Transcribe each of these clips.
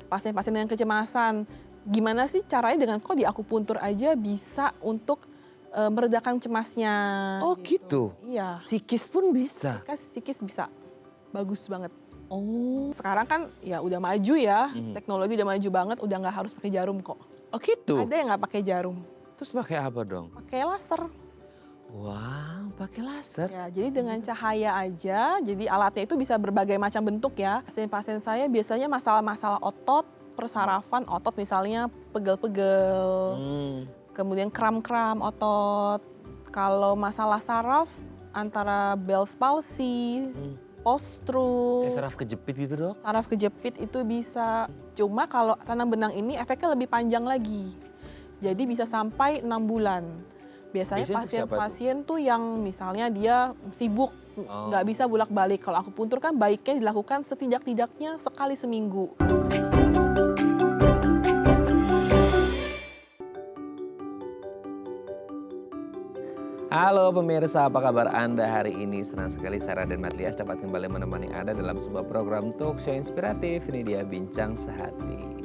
pasien-pasien dengan kecemasan. Gimana sih caranya dengan kok di akupuntur aja bisa untuk meredakan cemasnya. Oh gitu? Iya, Psikis pun bisa? psikis bisa. Bagus banget. Oh. Sekarang kan ya udah maju ya, teknologi udah maju banget, udah nggak harus pakai jarum kok. Oh gitu? Ada yang nggak pakai jarum, Terus pakai apa dong? pakai laser. Wow, pakai laser? Ya, jadi dengan cahaya aja, jadi alatnya itu bisa berbagai macam bentuk ya. Pasien-pasien saya biasanya masalah-masalah otot, persarafan otot misalnya pegel-pegel, kemudian kram-kram otot. Kalau masalah saraf antara Bell's palsy, postrus, Saraf kejepit gitu dok? saraf kejepit itu bisa. Cuma kalau tanam benang ini efeknya lebih panjang lagi. Jadi bisa sampai 6 bulan. Biasanya Biasanya untuk siapa pasien-pasien tuh yang misalnya dia sibuk, nggak bisa bolak-balik. Kalau akupuntur kan baiknya dilakukan setidak-tidaknya sekali seminggu. Halo pemirsa, apa kabar Anda hari ini? Senang sekali Sarah dan Matlias dapat kembali menemani Anda dalam sebuah program talk show inspiratif. Ini dia Bincang Sehati.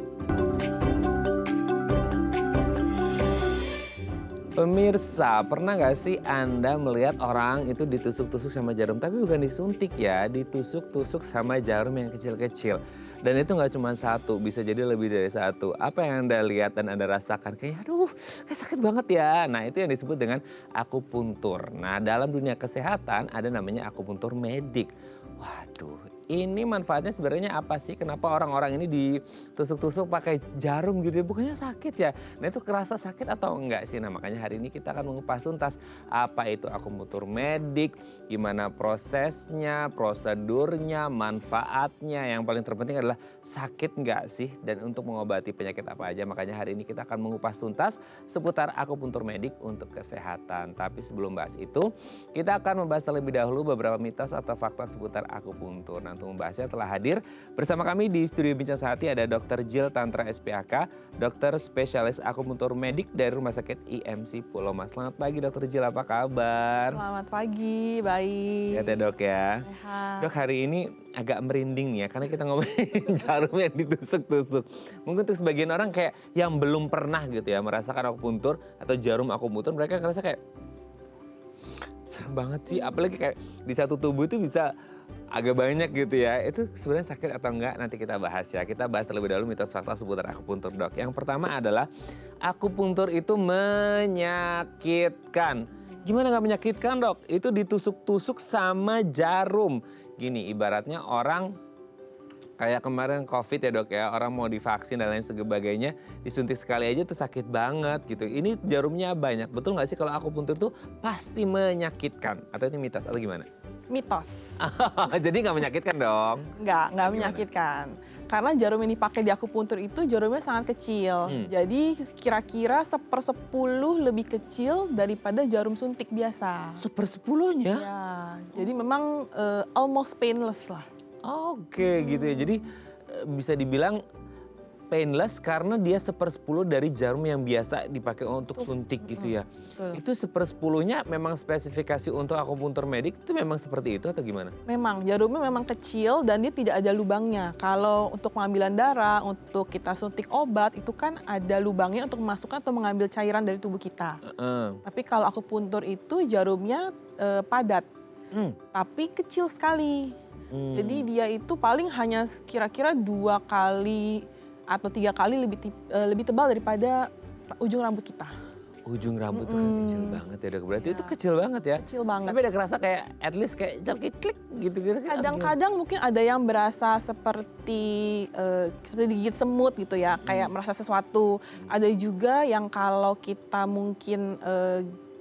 Pemirsa, pernah nggak sih Anda melihat orang itu ditusuk-tusuk sama jarum? Tapi bukan disuntik ya, ditusuk-tusuk sama jarum yang kecil-kecil. Dan itu nggak cuma satu, bisa jadi lebih dari satu. Apa yang Anda lihat dan Anda rasakan? Kayak aduh, kayak sakit banget ya. Nah itu yang disebut dengan akupuntur. Nah dalam dunia kesehatan ada namanya akupuntur medik. Waduh, ini manfaatnya sebenarnya apa sih? Kenapa orang-orang ini ditusuk-tusuk pakai jarum gitu ya? Bukannya sakit ya? Nah itu kerasa sakit atau enggak sih? Nah makanya hari ini kita akan mengupas tuntas apa itu akupuntur medik, gimana prosesnya, prosedurnya, manfaatnya. Yang paling terpenting adalah sakit enggak sih? Dan untuk mengobati penyakit apa aja. Makanya hari ini kita akan mengupas tuntas seputar akupuntur medik untuk kesehatan. Tapi sebelum bahas itu, kita akan membahas terlebih dahulu beberapa mitos atau fakta seputar akupuntur. Nah, untuk membahasnya telah hadir bersama kami di studio Bincang Sehati ada Dr. Jill Tantra SPAK, dokter spesialis akupuntur medik dari Rumah Sakit IMC Pulau Mas. Selamat pagi Dr. Jill, apa kabar? Selamat pagi, baik. Sehat ya dok ya? Sehat. Dok hari ini agak merinding nih ya karena kita ngomongin jarum yang ditusuk-tusuk. Mungkin untuk sebagian orang kayak yang belum pernah gitu ya merasakan akupuntur atau jarum akupuntur mereka ngerasa kayak serem banget sih. Apalagi kayak di satu tubuh itu bisa agak banyak gitu ya. Itu sebenarnya sakit atau enggak nanti kita bahas ya. Kita bahas terlebih dahulu mitos fakta seputar akupuntur dok. Yang pertama adalah akupuntur itu menyakitkan. Gimana nggak menyakitkan dok? Itu ditusuk-tusuk sama jarum. Gini ibaratnya orang kayak kemarin COVID ya dok ya, orang mau divaksin dan lain sebagainya, disuntik sekali aja tuh sakit banget gitu. Ini jarumnya banyak, betul nggak sih kalau akupuntur tuh pasti menyakitkan? Atau ini mitos atau gimana? Mitos. Jadi nggak menyakitkan dong? Nggak menyakitkan. Karena jarum yang dipakai di akupuntur itu jarumnya sangat kecil. Jadi kira-kira 1/10 lebih kecil daripada jarum suntik biasa. 1/10-nya? Ya, jadi memang almost painless lah. Oke gitu ya, jadi bisa dibilang painless karena dia 1/10 dari jarum yang biasa dipakai untuk suntik gitu ya. Betul. Itu 1/10-nya memang spesifikasi untuk akupuntur medik itu memang seperti itu atau gimana? Memang jarumnya memang kecil dan dia tidak ada lubangnya. Kalau untuk pengambilan darah, untuk kita suntik obat itu kan ada lubangnya untuk memasukkan atau mengambil cairan dari tubuh kita. Tapi kalau akupuntur itu jarumnya padat, tapi kecil sekali. Jadi dia itu paling hanya kira-kira 2 kali atau 3 kali lebih tebal daripada ujung rambut kita. Ujung rambut itu kan kecil banget ya dok, berarti Ya. itu kecil banget ya? Kecil banget. Tapi ada kerasa kayak at least kayak klik gitu-gitu. Kadang-kadang mungkin ada yang berasa seperti digigit semut gitu ya, kayak merasa sesuatu. Ada juga yang kalau kita mungkin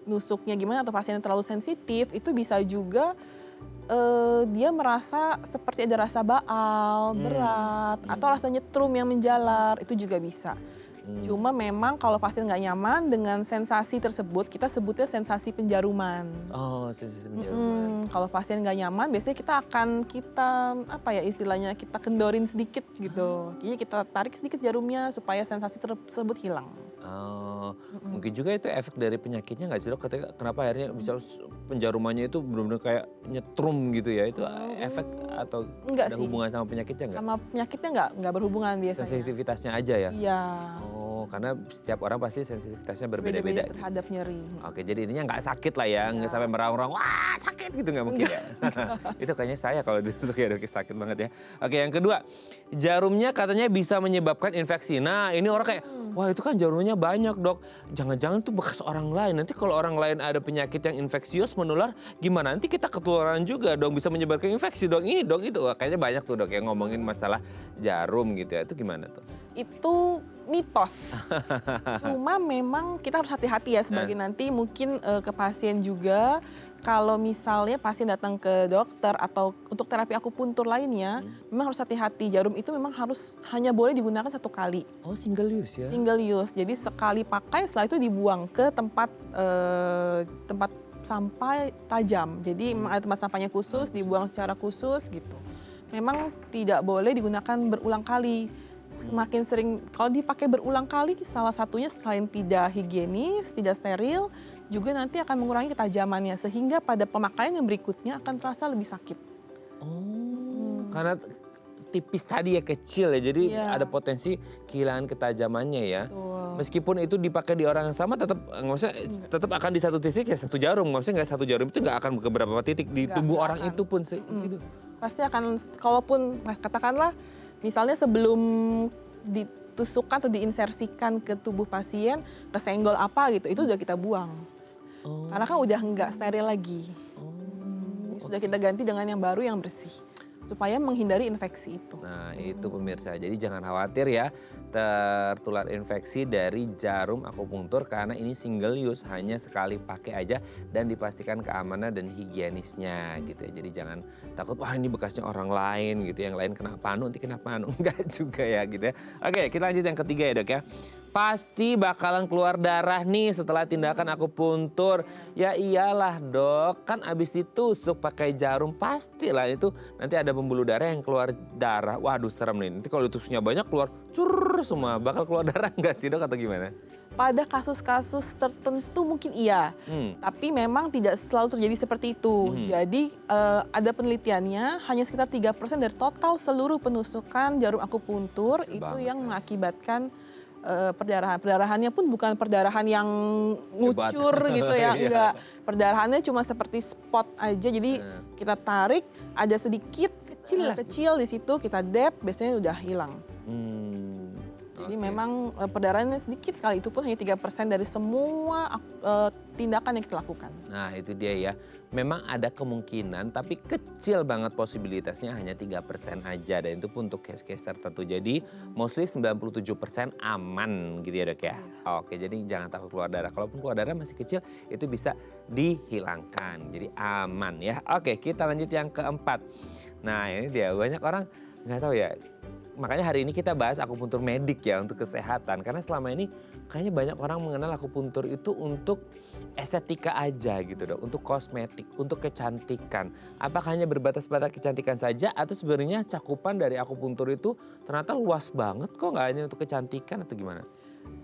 nusuknya gimana atau pasien terlalu sensitif, itu bisa juga dia merasa seperti ada rasa baal, berat, atau rasa nyetrum yang menjalar, itu juga bisa. Cuma memang kalau pasien nggak nyaman dengan sensasi tersebut, kita sebutnya sensasi penjaruman. Oh, sensasi penjaruman. Kalau pasien nggak nyaman, biasanya kita apa ya istilahnya, kita kendorin sedikit gitu. Jadi kita tarik sedikit jarumnya supaya sensasi tersebut hilang. Oh, mungkin juga itu efek dari penyakitnya nggak sih dok? Kenapa akhirnya bisa penjarumannya itu benar-benar kayak nyetrum gitu ya? Itu efek atau Enggak ada sih. hubungan sama penyakitnya nggak? Sama penyakitnya nggak berhubungan biasanya. Sensitivitasnya aja ya? Iya. Oh, karena setiap orang pasti sensitivitasnya berbeda-beda. Beda-beda terhadap nyeri. Oke, jadi ininya nggak sakit lah ya, nggak sampai meraung-raung, wah sakit gitu nggak mungkin ya. Itu kayaknya saya kalau ditusuk ya dok, sakit banget ya. Oke, yang kedua, jarumnya katanya bisa menyebabkan infeksi. Nah, ini orang kayak, wah itu kan jarumnya banyak dok. Jangan-jangan itu bekas orang lain. Nanti kalau orang lain ada penyakit yang infeksius menular, gimana? Nanti kita ketularan juga dong, bisa menyebarkan infeksi dong. Ini dong itu, wah, kayaknya banyak tuh dok yang ngomongin masalah jarum gitu ya. Itu gimana tuh? Itu mitos. Cuma memang kita harus hati-hati ya sebagai nanti mungkin ke pasien juga. Kalau misalnya pasien datang ke dokter atau untuk terapi akupuntur lainnya, memang harus hati-hati. Jarum itu memang harus hanya boleh digunakan 1 kali. Oh, single use ya? Single use. Jadi sekali pakai, setelah itu dibuang ke tempat sampah tajam. Jadi memang ada tempat sampahnya khusus, dibuang secara khusus gitu. Memang tidak boleh digunakan berulang kali. Semakin sering, kalau dipakai berulang kali, salah satunya selain tidak higienis, tidak steril, juga nanti akan mengurangi ketajamannya. Sehingga pada pemakaian yang berikutnya akan terasa lebih sakit. Oh, karena tipis tadi ya, kecil ya, jadi ada potensi kehilangan ketajamannya ya. Betul. Meskipun itu dipakai di orang yang sama, tetap akan di satu titik ya satu jarum. Maksudnya nggak satu jarum itu nggak akan ke beberapa titik di tubuh orang akan. itu pun gitu. Pasti akan, kalaupun katakanlah misalnya sebelum ditusukkan atau diinsersikan ke tubuh pasien, kesenggol apa gitu, itu udah kita buang. Karena kan udah nggak steril lagi. Jadi sudah kita ganti dengan yang baru yang bersih. Supaya menghindari infeksi itu. Nah itu pemirsa, jadi jangan khawatir ya tertular infeksi dari jarum akupunktur karena ini single use, hanya sekali pakai aja dan dipastikan keamanan dan higienisnya gitu ya. Jadi jangan takut, wah ini bekasnya orang lain gitu, yang lain kena panu, nanti kena panu. Enggak juga ya gitu ya. Oke, kita lanjut yang ketiga ya dok ya. Pasti bakalan keluar darah nih setelah tindakan akupuntur. Ya iyalah dok, kan abis ditusuk pakai jarum pastilah itu nanti ada pembuluh darah yang keluar darah. Waduh serem nih, nanti kalau ditusuknya banyak keluar cur semua. Bakal keluar darah nggak sih dok atau gimana? Pada kasus-kasus tertentu mungkin iya, tapi memang tidak selalu terjadi seperti itu. Jadi ada penelitiannya, hanya sekitar 3% dari total seluruh penusukan jarum akupuntur itu yang mengakibatkan perdarahan. Perdarahannya pun bukan perdarahan yang ngucur gitu ya, enggak. Perdarahannya cuma seperti spot aja, jadi kita tarik, ada sedikit kecil di situ, kita dab, biasanya udah hilang. Jadi memang perdarahannya sedikit sekali, itu pun hanya 3% dari semua tindakan yang kita lakukan. Nah itu dia ya, memang ada kemungkinan tapi kecil banget posibilitasnya, hanya 3% aja, dan itu pun untuk case-case tertentu. Jadi mostly 97% aman gitu ya dok ya. Oke, jadi jangan takut keluar darah, kalaupun keluar darah masih kecil itu bisa dihilangkan, jadi aman ya. Oke, kita lanjut yang keempat. Nah ini dia, banyak orang nggak tahu ya. Makanya hari ini kita bahas akupuntur medik ya untuk kesehatan. Karena selama ini kayaknya banyak orang mengenal akupuntur itu untuk estetika aja gitu dok. Untuk kosmetik, untuk kecantikan. Apakah hanya berbatas pada kecantikan saja atau sebenarnya cakupan dari akupuntur itu ternyata luas banget kok, nggak hanya untuk kecantikan atau gimana?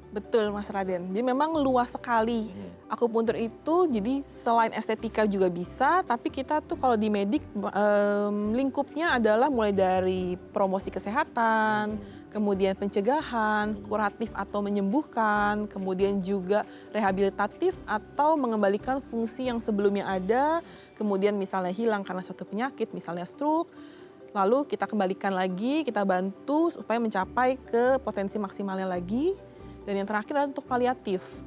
Betul Mas Raden, jadi memang luas sekali. Akupuntur itu jadi selain estetika juga bisa, tapi kita tuh kalau di medik lingkupnya adalah mulai dari promosi kesehatan, kemudian pencegahan, kuratif atau menyembuhkan, kemudian juga rehabilitatif atau mengembalikan fungsi yang sebelumnya ada, kemudian misalnya hilang karena suatu penyakit, misalnya stroke, lalu kita kembalikan lagi, kita bantu supaya mencapai ke potensi maksimalnya lagi. Dan yang terakhir adalah untuk paliatif.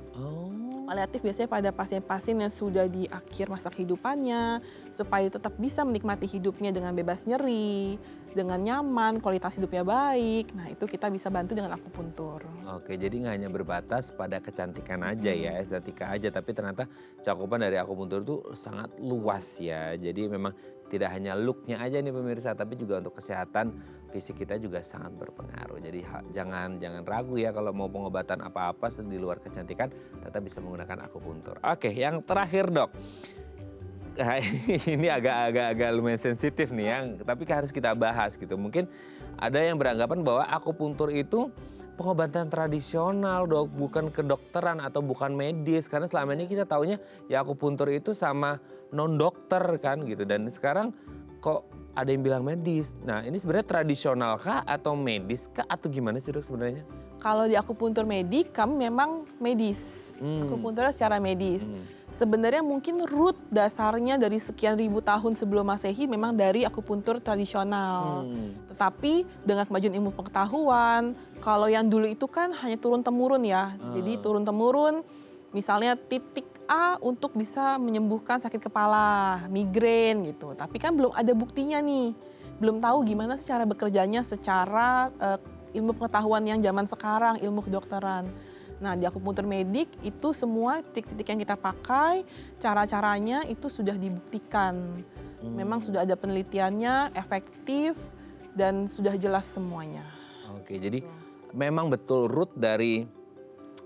Paliatif biasanya pada pasien-pasien yang sudah di akhir masa kehidupannya, supaya tetap bisa menikmati hidupnya dengan bebas nyeri, dengan nyaman, kualitas hidupnya baik. Nah itu kita bisa bantu dengan akupuntur. Oke, jadi nggak hanya berbatas pada kecantikan aja ya, estetika aja, tapi ternyata cakupan dari akupuntur itu sangat luas ya. Jadi memang tidak hanya looknya aja nih pemirsa, tapi juga untuk kesehatan fisik kita juga sangat berpengaruh. Jadi jangan ragu ya kalau mau pengobatan apa-apa di luar kecantikan tetap bisa menggunakan akupuntur. Oke, yang terakhir dok. Ini agak lumayan sensitif nih yang tapi harus kita bahas gitu. Mungkin ada yang beranggapan bahwa akupuntur itu pengobatan tradisional dok, bukan kedokteran atau bukan medis. Karena selama ini kita taunya ya akupuntur itu sama non dokter kan gitu. Dan sekarang kok ada yang bilang medis. Nah ini sebenarnya tradisional kah atau medis kah atau gimana sih dok sebenarnya? Kalau di akupuntur medik kami memang medis. Akupunturnya secara medis. Sebenarnya mungkin root dasarnya dari sekian ribu tahun sebelum Masehi memang dari akupuntur tradisional. Tetapi dengan kemajuan ilmu pengetahuan, kalau yang dulu itu kan hanya turun-temurun ya. Jadi turun-temurun misalnya titik A untuk bisa menyembuhkan sakit kepala, migrain gitu. Tapi kan belum ada buktinya nih. Belum tahu gimana cara bekerjanya secara ilmu pengetahuan yang zaman sekarang, ilmu kedokteran. Nah di akupuntur medik itu semua titik-titik yang kita pakai, cara-caranya itu sudah dibuktikan. Memang sudah ada penelitiannya, efektif dan sudah jelas semuanya. Oke, jadi memang betul root dari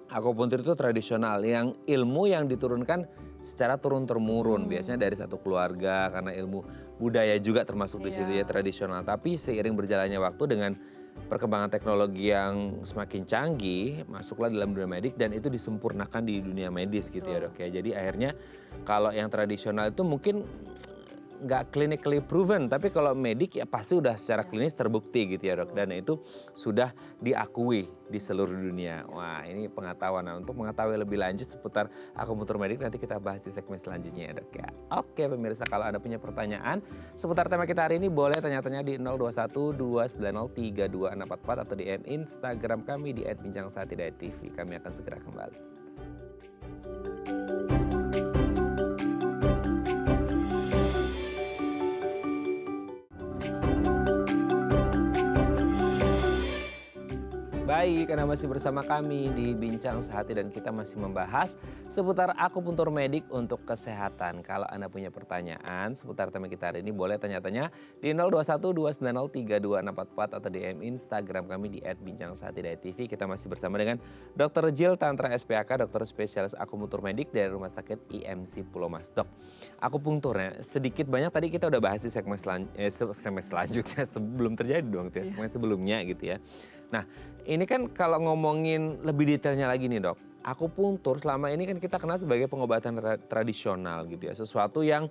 akupuntur itu tradisional, yang ilmu yang diturunkan secara turun-temurun, biasanya dari satu keluarga karena ilmu budaya juga termasuk di situ ya tradisional. Tapi seiring berjalannya waktu dengan perkembangan teknologi yang semakin canggih, masuklah dalam dunia medik dan itu disempurnakan di dunia medis gitu ya dok ya. Jadi akhirnya kalau yang tradisional itu mungkin nggak clinically proven, tapi kalau medik ya pasti udah secara klinis terbukti gitu ya dok. Dan itu sudah diakui di seluruh dunia. Wah ini pengetahuan. Nah, untuk mengetahui lebih lanjut seputar akupuntur medik nanti kita bahas di segmen selanjutnya ya dok ya. Oke pemirsa, kalau Anda punya pertanyaan seputar tema kita hari ini boleh tanya-tanya di 021 290 32644 atau di Instagram kami di @bincangsaati.tv. Kami akan segera kembali. Baik, Anda masih bersama kami di Bincang Sehati dan kita masih membahas seputar akupuntur medik untuk kesehatan. Kalau Anda punya pertanyaan seputar tema kita hari ini boleh tanya-tanya di 021 290 32644 atau di Instagram kami di @bincangsaati.tv. Kita masih bersama dengan Dr. Jill Tantra SPAK, dokter spesialis akupuntur medik dari Rumah Sakit IMC Pulau Mas. Dok, akupunturnya sedikit banyak tadi kita udah bahas di segmen selanjutnya sebelum terjadi dong, segmen sebelumnya gitu ya. Nah, ini kan kalau ngomongin lebih detailnya lagi nih dok, akupuntur selama ini kan kita kenal sebagai pengobatan tradisional gitu ya. Sesuatu yang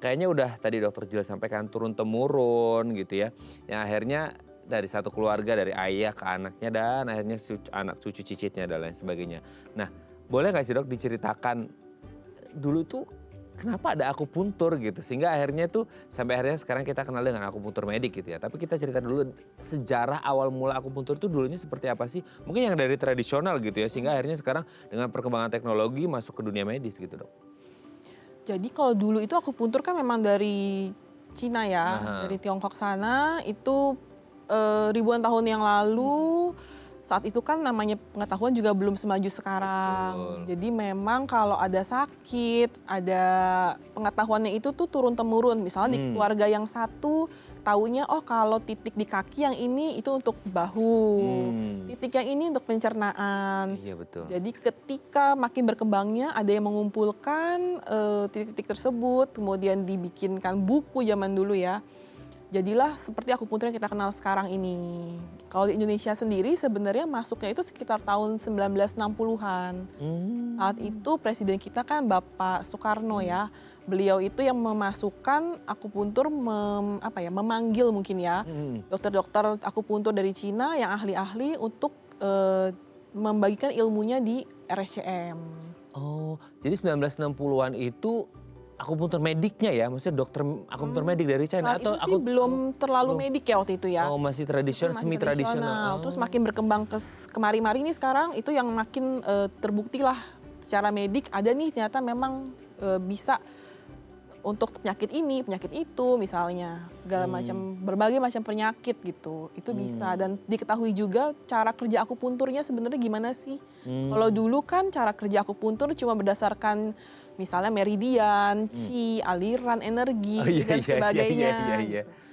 kayaknya udah tadi dokter Jill sampaikan turun-temurun gitu ya. Yang akhirnya dari satu keluarga, dari ayah ke anaknya dan akhirnya anak cucu cicitnya dan lain sebagainya. Nah, boleh nggak sih dok diceritakan dulu tuh kenapa ada akupuntur gitu sehingga akhirnya tuh sampai akhirnya sekarang kita kenal dengan akupuntur medik gitu ya. Tapi kita cerita dulu sejarah awal mula akupuntur itu dulunya seperti apa sih? Mungkin yang dari tradisional gitu ya sehingga akhirnya sekarang dengan perkembangan teknologi masuk ke dunia medis gitu dok. Jadi kalau dulu itu akupuntur kan memang dari Cina ya, dari Tiongkok sana itu ribuan tahun yang lalu. Saat itu kan namanya pengetahuan juga belum semaju sekarang. Betul. Jadi memang kalau ada sakit, ada pengetahuannya itu tuh turun-temurun. Misalnya di keluarga yang satu taunya oh kalau titik di kaki yang ini itu untuk bahu. Titik yang ini untuk pencernaan. Iya betul. Jadi ketika makin berkembangnya ada yang mengumpulkan titik-titik tersebut, kemudian dibikinkan buku zaman dulu ya. Jadilah seperti akupuntur yang kita kenal sekarang ini. Kalau di Indonesia sendiri sebenarnya masuknya itu sekitar tahun 1960-an. Saat itu presiden kita kan Bapak Soekarno ya. Beliau itu yang memasukkan akupuntur, memanggil mungkin ya dokter-dokter akupuntur dari Cina yang ahli-ahli untuk membagikan ilmunya di RSCM. Oh, jadi 1960-an itu akupuntur mediknya ya, maksudnya dokter akupuntur medik dari China Saat atau itu sih belum terlalu medik ya waktu itu ya. Oh, masih tradisional, semi tradisional. Terus makin berkembang kemari-mari nih sekarang itu yang makin terbukti lah secara medik ada nih ternyata memang bisa untuk penyakit ini, penyakit itu misalnya segala macam berbagai macam penyakit gitu. Itu bisa dan diketahui juga cara kerja akupunturnya sebenarnya gimana sih. Kalau dulu kan cara kerja akupuntur cuma berdasarkan misalnya meridian, qi, aliran energi dan sebagainya.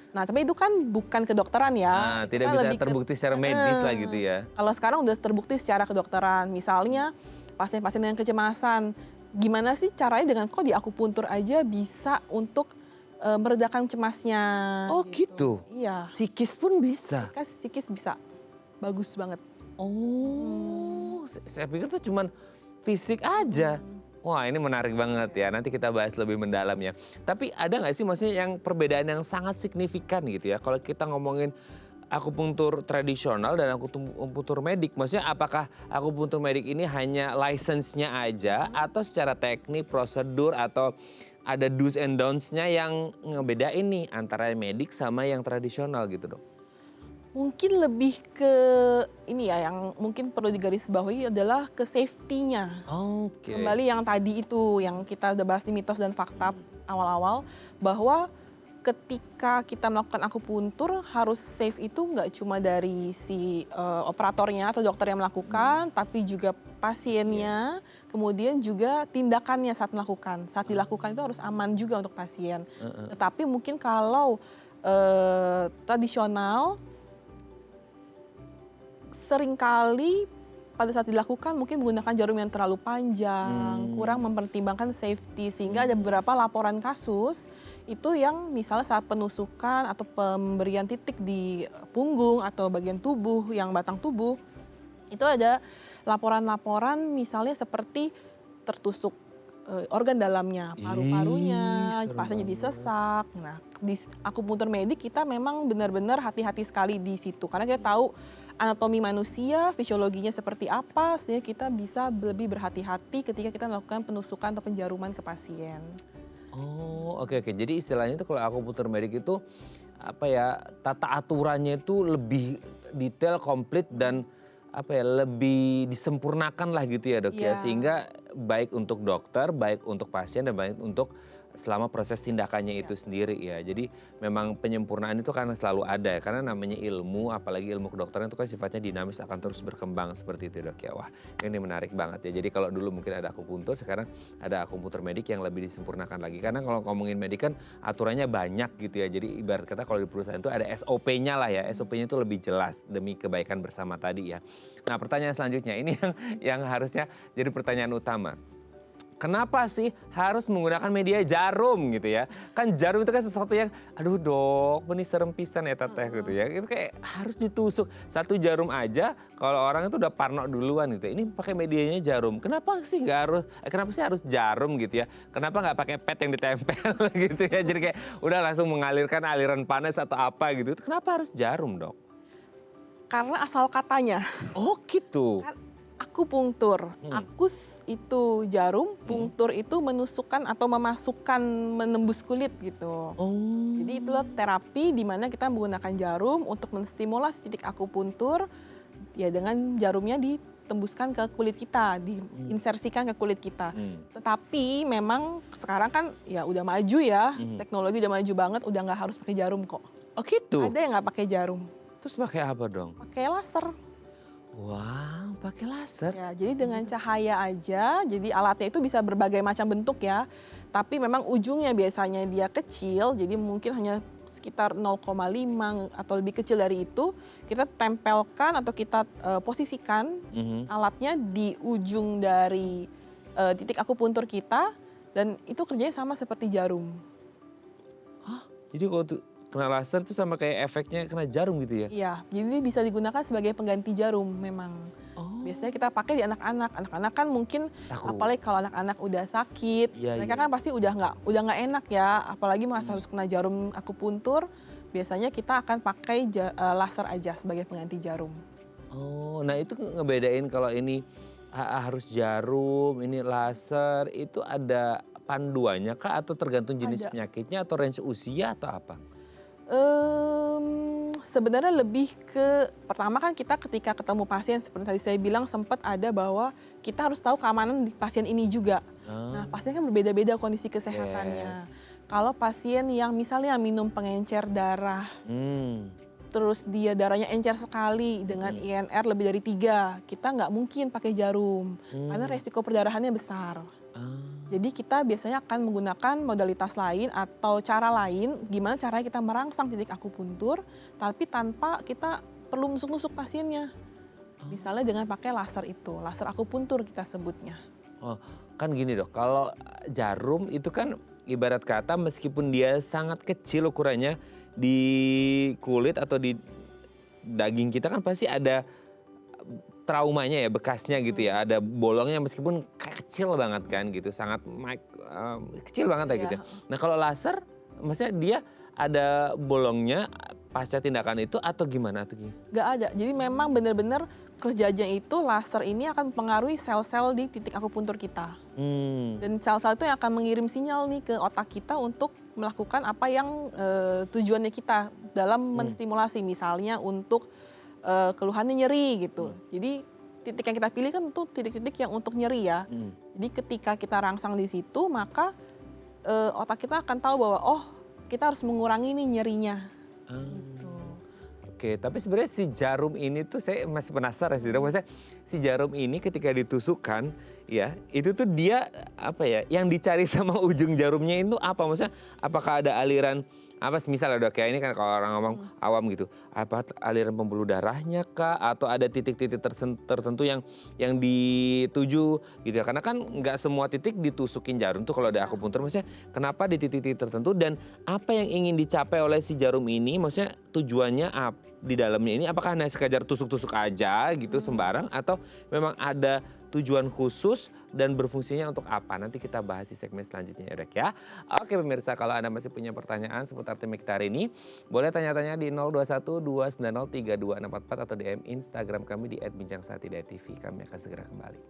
Nah, tapi itu kan bukan kedokteran ya. Nah, tidak bisa terbukti secara medis lah gitu ya. Kalau sekarang udah terbukti secara kedokteran. Misalnya pasien-pasien dengan kecemasan, gimana sih caranya dengan kok di akupuntur aja bisa untuk meredakan cemasnya. Oh gitu? Iya. Psikis pun bisa? Psikis bisa, bagus banget. Oh, saya pikir tuh cuman fisik aja. Wah ini menarik banget ya, nanti kita bahas lebih mendalam ya. Tapi ada nggak sih maksudnya yang perbedaan yang sangat signifikan gitu ya, kalau kita ngomongin akupuntur tradisional dan akupuntur medik, maksudnya apakah akupuntur medik ini hanya license-nya aja atau secara teknik, prosedur atau ada do's and don'ts-nya yang ngebedain nih antara medik sama yang tradisional gitu dok? Mungkin lebih ke ini ya, yang mungkin perlu digarisbawahi adalah ke safety-nya. Oke. Kembali yang tadi itu, yang kita udah bahas di mitos dan fakta awal-awal, bahwa ketika kita melakukan akupuntur harus safe itu nggak cuma dari si operatornya atau dokter yang melakukan, tapi juga pasiennya, kemudian juga tindakannya saat melakukan. Saat dilakukan itu harus aman juga untuk pasien. Tetapi mungkin kalau tradisional, seringkali pada saat dilakukan mungkin menggunakan jarum yang terlalu panjang, kurang mempertimbangkan safety, sehingga ada beberapa laporan kasus itu yang misalnya saat penusukan atau pemberian titik di punggung atau bagian tubuh yang batang tubuh, itu ada laporan-laporan misalnya seperti tertusuk organ dalamnya, paru-parunya, pasien jadi sesak. Nah, di akupuntur medik kita memang benar-benar hati-hati sekali di situ karena kita tahu anatomi manusia, fisiologinya seperti apa, sehingga kita bisa lebih berhati-hati ketika kita melakukan penusukan atau penjaruman ke pasien. Oh, oke. Jadi istilahnya itu kalau akupuntur medik itu apa ya, tata aturannya itu lebih detail, komplit dan apa ya, lebih disempurnakan lah gitu ya dok ya. Sehingga baik untuk dokter, baik untuk pasien dan baik untuk selama proses tindakannya itu sendiri ya. Jadi memang penyempurnaan itu karena selalu ada ya. Karena namanya ilmu, apalagi ilmu kedokteran itu kan sifatnya dinamis, akan terus berkembang seperti itu dok ya. Wah ini menarik banget ya. Jadi kalau dulu mungkin ada akupuntur, sekarang ada akupuntur medik yang lebih disempurnakan lagi. Karena kalau ngomongin medik kan aturannya banyak gitu ya. Jadi ibarat kata kalau di perusahaan itu ada SOP-nya lah ya. SOP-nya itu lebih jelas demi kebaikan bersama tadi ya. Nah pertanyaan selanjutnya ini yang harusnya jadi pertanyaan utama. Kenapa sih harus menggunakan media jarum gitu ya? Kan jarum itu kan sesuatu yang, aduh dok, ini serem pisan ya teteh gitu ya. Itu kayak harus ditusuk. Satu jarum aja, kalau orang itu udah parno duluan gitu ya. Ini pakai medianya jarum. Kenapa sih kenapa sih harus jarum gitu ya? Kenapa nggak pakai pet yang ditempel gitu ya? Jadi kayak udah langsung mengalirkan aliran panas atau apa gitu. Kenapa harus jarum dok? Karena asal katanya. Oh gitu. Akupunktur, akus itu jarum, punktur itu menusukkan atau memasukkan, menembus kulit gitu. Jadi itulah terapi di mana kita menggunakan jarum untuk menstimulasi titik akupuntur, ya dengan jarumnya ditembuskan ke kulit kita, diinsersikan ke kulit kita. Tetapi memang sekarang kan ya udah maju ya, teknologi udah maju banget, udah nggak harus pakai jarum kok. Oh gitu? Ada yang nggak pakai jarum. Terus pakai apa dong? Pakai laser. Wow, pakai laser. Ya, jadi dengan cahaya aja, jadi alatnya itu bisa berbagai macam bentuk ya. Tapi memang ujungnya biasanya dia kecil, jadi mungkin hanya sekitar 0,5 atau lebih kecil dari itu. Kita tempelkan atau kita posisikan alatnya di ujung dari titik akupuntur kita, dan itu kerjanya sama seperti jarum. Hah? Jadi kalau kena laser itu sama kayak efeknya kena jarum gitu ya? Iya, jadi bisa digunakan sebagai pengganti jarum memang. Biasanya kita pakai di anak-anak. Anak-anak kan mungkin, apalagi kalau anak-anak udah sakit, mereka kan pasti udah nggak enak ya. Apalagi harus kena jarum akupuntur. Biasanya kita akan pakai laser aja sebagai pengganti jarum. Oh, nah itu ngebedain kalau ini harus jarum, ini laser, itu ada panduannya kah atau tergantung jenis penyakitnya atau range usia atau apa? Sebenarnya lebih ke, pertama kan kita ketika ketemu pasien seperti tadi saya bilang sempat ada bahwa kita harus tahu keamanan di pasien ini juga. Nah pasien kan berbeda-beda kondisi kesehatannya. Kalau pasien yang misalnya minum pengencer darah, terus dia darahnya encer sekali dengan INR lebih dari 3, kita nggak mungkin pakai jarum karena resiko perdarahannya besar. Jadi kita biasanya akan menggunakan modalitas lain atau cara lain, gimana caranya kita merangsang titik akupuntur, tapi tanpa kita perlu nusuk-nusuk pasiennya. Misalnya dengan pakai laser itu, laser akupuntur kita sebutnya. Oh, kan gini dok, kalau jarum itu kan ibarat kata meskipun dia sangat kecil ukurannya di kulit atau di daging kita kan pasti ada traumanya ya, bekasnya gitu ya, ada bolongnya meskipun kecil banget kan gitu, sangat kecil banget ya gitu ya. Nah kalau laser, maksudnya dia ada bolongnya pasca tindakan itu atau gimana tuh? Gak ada, jadi memang benar-benar kerjanya itu laser ini akan mempengaruhi sel-sel di titik akupuntur kita. Dan sel-sel itu yang akan mengirim sinyal nih ke otak kita untuk melakukan apa yang tujuannya kita dalam menstimulasi, misalnya untuk keluhannya nyeri gitu. Jadi titik yang kita pilih kan itu titik-titik yang untuk nyeri ya. Jadi ketika kita rangsang di situ maka otak kita akan tahu bahwa oh kita harus mengurangi nih nyerinya. Gitu. Oke, tapi sebenarnya si jarum ini tuh saya masih penasaran sih, maksudnya si jarum ini ketika ditusukkan ya, itu tuh dia apa ya, yang dicari sama ujung jarumnya itu apa? Maksudnya apakah ada aliran apa misalnya dok ya, ini kan kalau orang ngomong awam gitu, apa aliran pembuluh darahnya kah atau ada titik-titik tertentu yang dituju gitu ya, karena kan nggak semua titik ditusukin jarum tuh kalau ada akupuntur, maksudnya kenapa di titik-titik tertentu dan apa yang ingin dicapai oleh si jarum ini, maksudnya tujuannya apa di dalamnya ini, apakah hanya sekadar tusuk-tusuk aja gitu sembarang atau memang ada tujuan khusus dan berfungsinya untuk apa? Nanti kita bahas di segmen selanjutnya ya dok ya. Oke pemirsa, kalau Anda masih punya pertanyaan seputar tema kita hari ini, boleh tanya-tanya di 0212903244 atau DM Instagram kami di @bincangsati.tv. Kami akan segera kembali.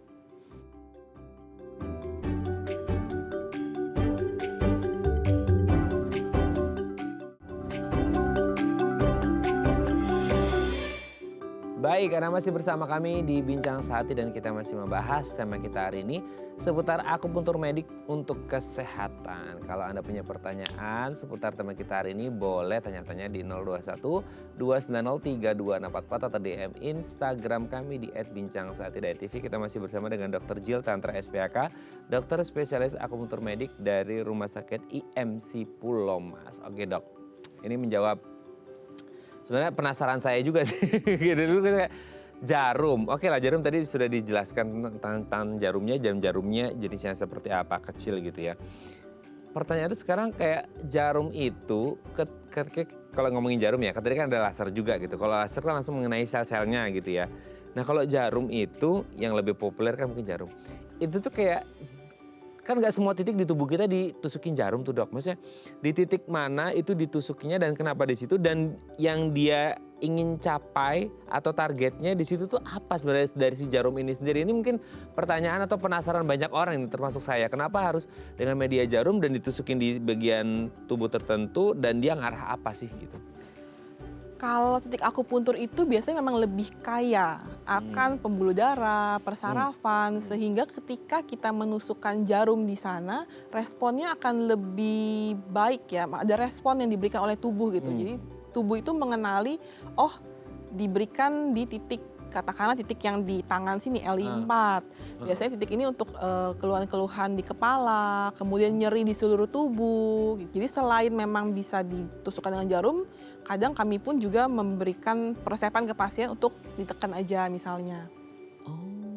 Baik, karena masih bersama kami di Bincang Sehati dan kita masih membahas tema kita hari ini seputar akupuntur medik untuk kesehatan. Kalau Anda punya pertanyaan seputar tema kita hari ini boleh tanya-tanya di 0212903244 atau DM Instagram kami di @bincangsehati.tv. Kita masih bersama dengan Dr. Jill Tantra SPAK, dokter spesialis akupuntur medik dari Rumah Sakit IMC Pulau Mas. Oke dok, ini menjawab sebenarnya penasaran saya juga sih. Dulu kayak jarum. Oke lah, jarum tadi sudah dijelaskan tentang jarumnya, jarumnya jenisnya seperti apa, kecil gitu ya. Pertanyaan itu sekarang kayak jarum itu, kalau ngomongin jarum ya, tadi kan ada laser juga gitu. Kalau laser kan langsung mengenai sel-selnya gitu ya. Nah kalau jarum itu yang lebih populer kan mungkin jarum. Itu tuh kayak kan nggak semua titik di tubuh kita ditusukin jarum tuh dok. Maksudnya di titik mana itu ditusukinya dan kenapa di situ, dan yang dia ingin capai atau targetnya di situ tuh apa sebenarnya dari si jarum ini sendiri? Ini mungkin pertanyaan atau penasaran banyak orang ini termasuk saya. Kenapa harus dengan media jarum dan ditusukin di bagian tubuh tertentu dan dia ngarah apa sih gitu? Kalau titik akupuntur itu biasanya memang lebih kaya akan pembuluh darah, persarafan, sehingga ketika kita menusukkan jarum di sana, responnya akan lebih baik ya. Ada respon yang diberikan oleh tubuh gitu. Jadi tubuh itu mengenali, oh diberikan di titik, katakanlah titik yang di tangan sini L4. Biasanya titik ini untuk keluhan-keluhan di kepala, kemudian nyeri di seluruh tubuh. Jadi selain memang bisa ditusukkan dengan jarum, kadang kami pun juga memberikan peresepan ke pasien untuk ditekan aja misalnya.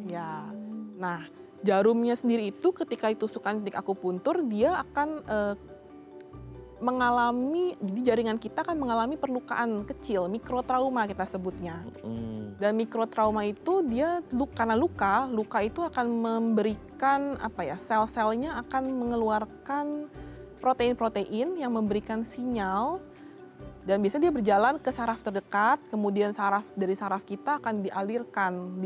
Ya. Nah, jarumnya sendiri itu ketika ditusukkan titik akupuntur, dia akan mengalami, jadi jaringan kita kan mengalami perlukaan kecil, mikrotrauma kita sebutnya. Dan mikrotrauma itu dia karena luka itu akan memberikan apa ya, sel-selnya akan mengeluarkan protein-protein yang memberikan sinyal, dan biasanya dia berjalan ke saraf terdekat, kemudian dari saraf kita akan dialirkan,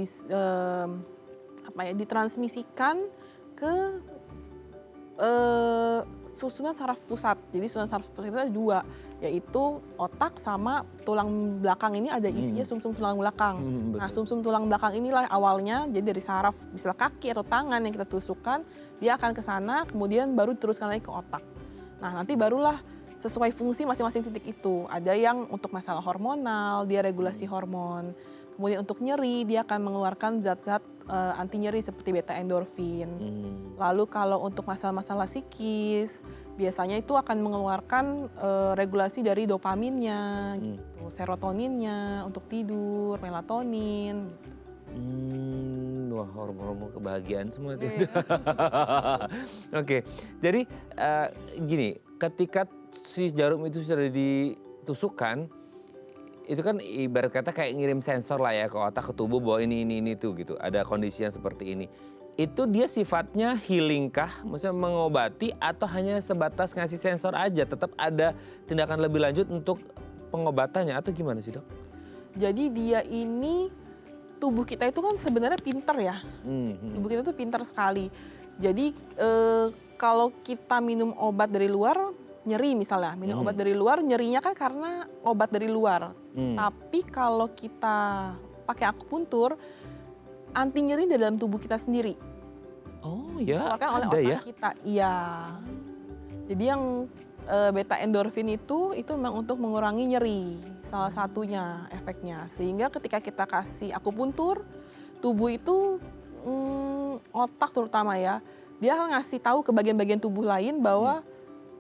ditransmisikan ke susunan saraf pusat. Jadi susunan saraf pusat itu ada dua, yaitu otak sama tulang belakang. Ini ada isinya sumsum tulang belakang. Nah, sumsum tulang belakang inilah awalnya, jadi dari saraf misalnya kaki atau tangan yang kita tusukkan, dia akan ke sana, kemudian baru diteruskan lagi ke otak. Nah, nanti barulah sesuai fungsi masing-masing titik itu. Ada yang untuk masalah hormonal, dia regulasi hormon. Kemudian untuk nyeri dia akan mengeluarkan zat-zat anti nyeri seperti beta endorfin. Lalu kalau untuk masalah-masalah psikis biasanya itu akan mengeluarkan regulasi dari dopaminnya, gitu, serotoninnya untuk tidur, melatonin. Gitu. Wah, hormon-hormon kebahagiaan semua tuh. Iya. Oke, jadi gini, ketika si jarum itu sudah ditusukkan, itu kan ibarat kata kayak ngirim sensor lah ya ke otak, ke tubuh bahwa ini tuh gitu. Ada kondisi yang seperti ini. Itu dia sifatnya healing kah? Maksudnya mengobati atau hanya sebatas ngasih sensor aja? Tetap ada tindakan lebih lanjut untuk pengobatannya atau gimana sih, Dok? Jadi dia ini, tubuh kita itu kan sebenarnya pinter ya. Tubuh kita tuh pinter sekali. Jadi kalau kita minum obat dari luar, nyeri misalnya, minum obat dari luar, nyerinya kan karena obat dari luar. Tapi kalau kita pakai akupuntur, anti nyeri di dalam tubuh kita sendiri. Oh ya, Dikeluarkan oleh ada otak ya? kita. Iya. Jadi yang beta endorfin itu memang untuk mengurangi nyeri, salah satunya efeknya. Sehingga ketika kita kasih akupuntur, tubuh itu, otak terutama ya, dia akan ngasih tahu ke bagian-bagian tubuh lain bahwa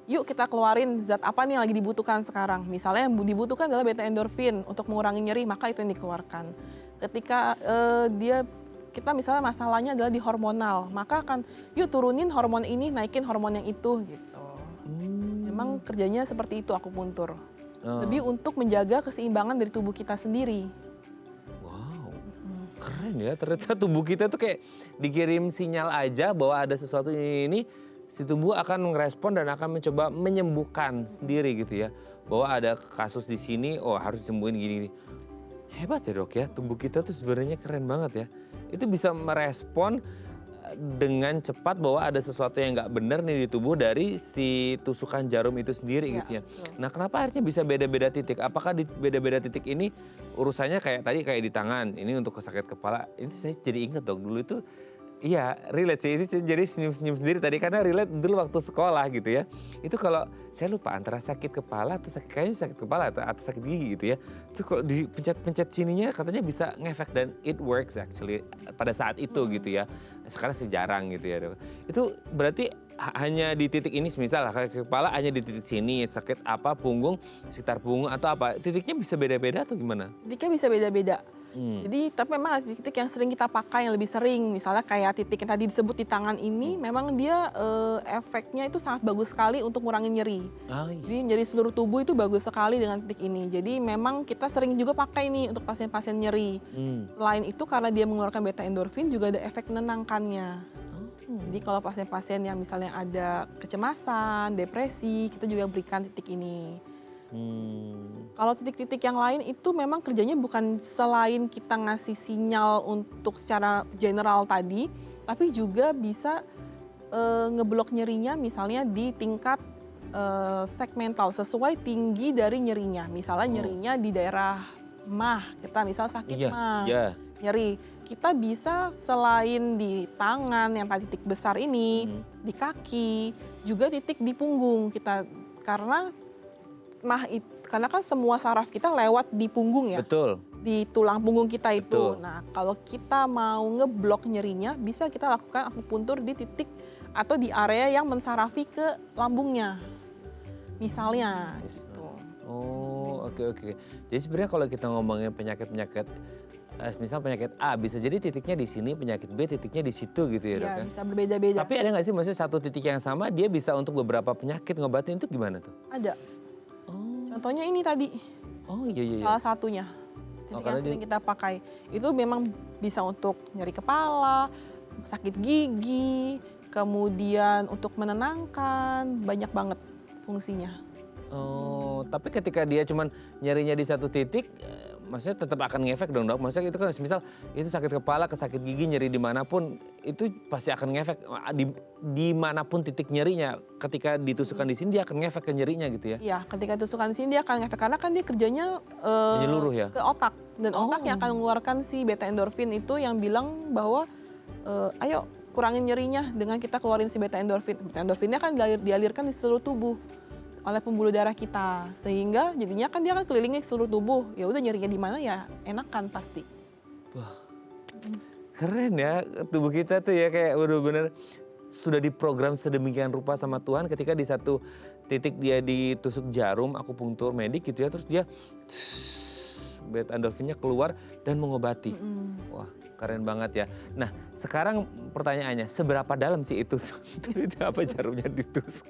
yuk kita keluarin zat apa nih yang lagi dibutuhkan sekarang. Misalnya yang dibutuhkan adalah beta endorfin untuk mengurangi nyeri, maka itu yang dikeluarkan. Ketika kita misalnya masalahnya adalah di hormonal, maka akan yuk turunin hormon ini, naikin hormon yang itu gitu. Memang kerjanya seperti itu akupuntur. Lebih untuk menjaga keseimbangan dari tubuh kita sendiri. Wow, keren ya. Ternyata tubuh kita tuh kayak dikirim sinyal aja bahwa ada sesuatu ini. Si tubuh akan ngerespon dan akan mencoba menyembuhkan sendiri gitu ya. Bahwa ada kasus di sini, oh harus disembuhin gini. Hebat ya, Dok ya, tubuh kita tuh sebenarnya keren banget ya. Itu bisa merespon dengan cepat bahwa ada sesuatu yang nggak benar nih di tubuh dari si tusukan jarum itu sendiri gitu ya. Nah, kenapa akhirnya bisa beda-beda titik? Apakah di beda-beda titik ini urusannya kayak tadi kayak di tangan, ini untuk sakit kepala. Ini saya jadi inget, Dok, dulu itu iya, relate sih. Ini jadi senyum-senyum sendiri tadi karena relate dulu waktu sekolah gitu ya. Itu kalau saya lupa antara sakit kepala atau kayaknya sakit kepala atau sakit gigi gitu ya. Itu kalau dipencet-pencet sininya katanya bisa ngefek dan it works actually pada saat itu gitu ya. Sekarang sih jarang gitu ya. Itu berarti hanya di titik ini, misal sakit kepala hanya di titik sini, sakit apa punggung, sekitar punggung atau apa. Titiknya bisa beda-beda atau gimana? Titiknya bisa beda-beda. Jadi tapi memang ada titik yang sering kita pakai yang lebih sering. Misalnya kayak titik yang tadi disebut di tangan ini, memang dia efeknya itu sangat bagus sekali untuk ngurangin nyeri. Jadi nyeri seluruh tubuh itu bagus sekali dengan titik ini. Jadi memang kita sering juga pakai nih untuk pasien-pasien nyeri. Selain itu karena dia mengeluarkan beta endorfin juga ada efek menenangkannya. Jadi kalau pasien-pasien yang misalnya ada kecemasan, depresi, kita juga berikan titik ini. Kalau titik-titik yang lain itu memang kerjanya bukan selain kita ngasih sinyal untuk secara general tadi, tapi juga bisa ngeblok nyerinya misalnya di tingkat segmental sesuai tinggi dari nyerinya. Misalnya nyerinya di daerah mah, kita misal sakit mah, nyeri. Kita bisa selain di tangan yang tadi titik besar ini, di kaki, juga titik di punggung kita karena karena kan semua saraf kita lewat di punggung ya. Betul. Di tulang punggung kita itu. Betul. Nah, kalau kita mau ngeblok nyerinya, bisa kita lakukan akupuntur di titik atau di area yang mensarafi ke lambungnya. Misalnya gitu. Oh, oke. Jadi sebenarnya kalau kita ngomongin penyakit-penyakit misal penyakit A bisa jadi titiknya di sini, penyakit B titiknya di situ gitu ya, Dok ya. Bisa berbeda-beda. Tapi ada nggak sih maksudnya satu titik yang sama dia bisa untuk beberapa penyakit ngobatin itu gimana tuh? Ada. Contohnya ini tadi. Oh iya. Salah satunya. Titik yang sering kita pakai. Itu memang bisa untuk nyeri kepala, sakit gigi, kemudian untuk menenangkan, banyak banget fungsinya. Oh, tapi ketika dia cuman nyerinya di satu titik, maksudnya tetap akan ngefek dong, Dok? Maksudnya itu kan misal itu sakit kepala, sakit gigi, nyeri dimanapun, itu pasti akan ngefek dimanapun titik nyerinya. Ketika ditusukkan di sini dia akan ngefek ke nyerinya gitu ya? Iya, ketika ditusukkan di sini dia akan ngefek karena kan dia kerjanya menyeluruh ya? Ke otak. Dan otak yang akan mengeluarkan si beta endorfin itu yang bilang bahwa ayo kurangin nyerinya dengan kita keluarin si beta endorfin. Beta endorfinnya kan dialirkan di seluruh tubuh oleh pembuluh darah kita, sehingga jadinya kan dia akan kelilingi seluruh tubuh. Ya udah nyerinya di mana ya enakan pasti. Keren ya tubuh kita tuh ya, kayak bener-bener sudah diprogram sedemikian rupa sama Tuhan ketika di satu titik dia ditusuk jarum akupunktur medik gitu ya, terus dia beta endorfinnya keluar dan mengobati. Wah, keren banget ya. Nah, sekarang pertanyaannya, seberapa dalam sih itu? Itu apa jarumnya ditusuk?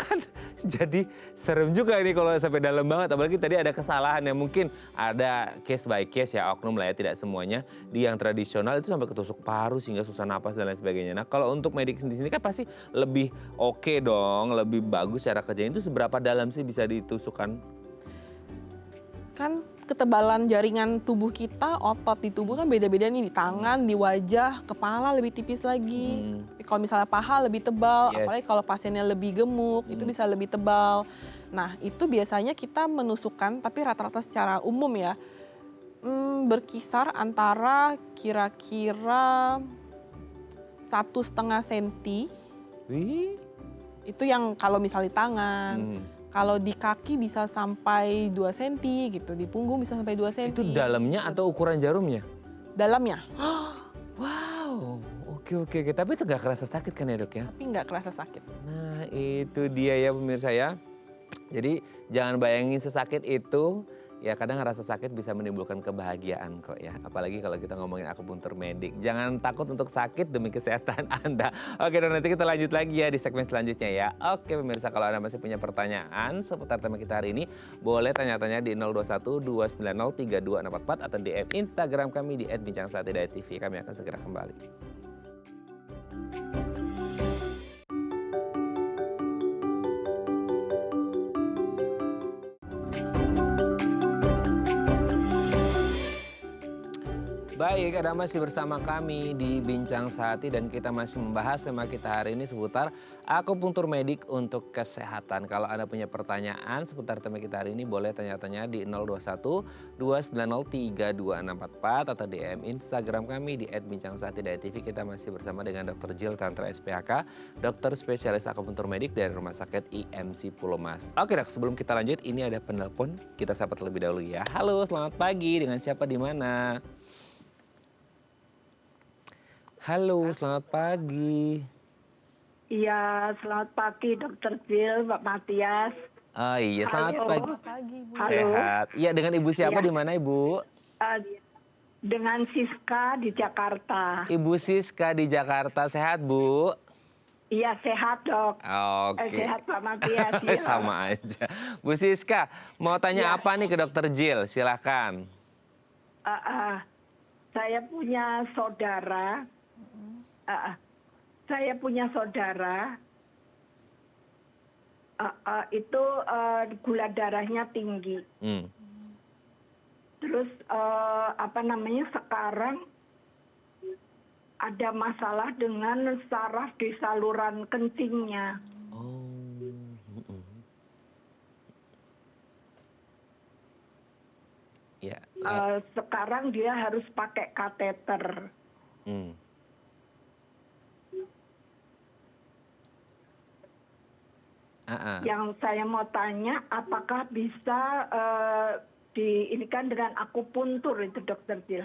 Kan jadi serem juga ini kalau sampai dalam banget, apalagi tadi ada kesalahan yang mungkin ada case by case ya, oknum lah ya, tidak semuanya. Di yang tradisional itu sampai ketusuk paru sehingga susah napas dan lain sebagainya. Nah, kalau untuk medik di sini kan pasti lebih oke dong, lebih bagus cara kerjanya. Itu seberapa dalam sih bisa ditusukkan? Kan ketebalan jaringan tubuh kita, otot di tubuh kan beda-beda nih, di tangan, di wajah, kepala lebih tipis lagi. Tapi kalau misalnya paha lebih tebal, apalagi kalau pasiennya lebih gemuk, itu bisa lebih tebal. Nah, itu biasanya kita menusukkan, tapi rata-rata secara umum ya, berkisar antara kira-kira 1,5 senti. Wih. Itu yang kalau misalnya di tangan. Kalau di kaki bisa sampai 2 cm gitu, di punggung bisa sampai 2 cm. Itu dalamnya atau ukuran jarumnya? Dalamnya. Wow, oke. Tapi itu gak kerasa sakit kan ya dok ya? Tapi nggak kerasa sakit. Nah itu dia ya pemirsa ya. Jadi jangan bayangin sesakit itu. Ya kadang rasa sakit bisa menimbulkan kebahagiaan kok ya. Apalagi kalau kita ngomongin akupunktur medik. Jangan takut untuk sakit demi kesehatan Anda. Oke dan nanti kita lanjut lagi ya di segmen selanjutnya ya. Oke pemirsa, kalau Anda masih punya pertanyaan seputar tema kita hari ini, boleh tanya-tanya di 021 290 3264 atau DM Instagram kami di @bincangsaat.tv. Kami akan segera kembali. Baik, Anda masih bersama kami di Bincang Sehati dan kita masih membahas tema kita hari ini seputar akupunktur medik untuk kesehatan. Kalau Anda punya pertanyaan seputar tema kita hari ini, boleh tanya-tanya di 021 290 3264 atau DM Instagram kami di @bincangsaati.tv. Kita masih bersama dengan Dr. Jill Tantra SPHK, dokter spesialis akupunktur medik dari Rumah Sakit IMC Pulau Mas. Oke dok, sebelum kita lanjut, ini ada penelpon, kita sapa terlebih dahulu ya. Halo, selamat pagi, dengan siapa di mana? Halo, selamat pagi. Iya, selamat pagi Dr. Jill, Pak Matias. Oh iya, selamat pagi. Selamat pagi, Bu. Halo. Sehat. Iya, dengan Ibu siapa di mana Ibu? Dengan Siska di Jakarta. Ibu Siska di Jakarta, sehat Bu? Iya, sehat dok. Oke. Sehat Pak Matias. Ya. Sama aja. Bu Siska, mau tanya apa nih ke Dokter Jill? Silakan. Saya punya saudara. Itu gula darahnya tinggi. Terus sekarang ada masalah dengan saraf di saluran kencingnya. Ya. Sekarang dia harus pakai kateter. Yang saya mau tanya, apakah bisa diinikan dengan akupuntur itu Dokter Jill?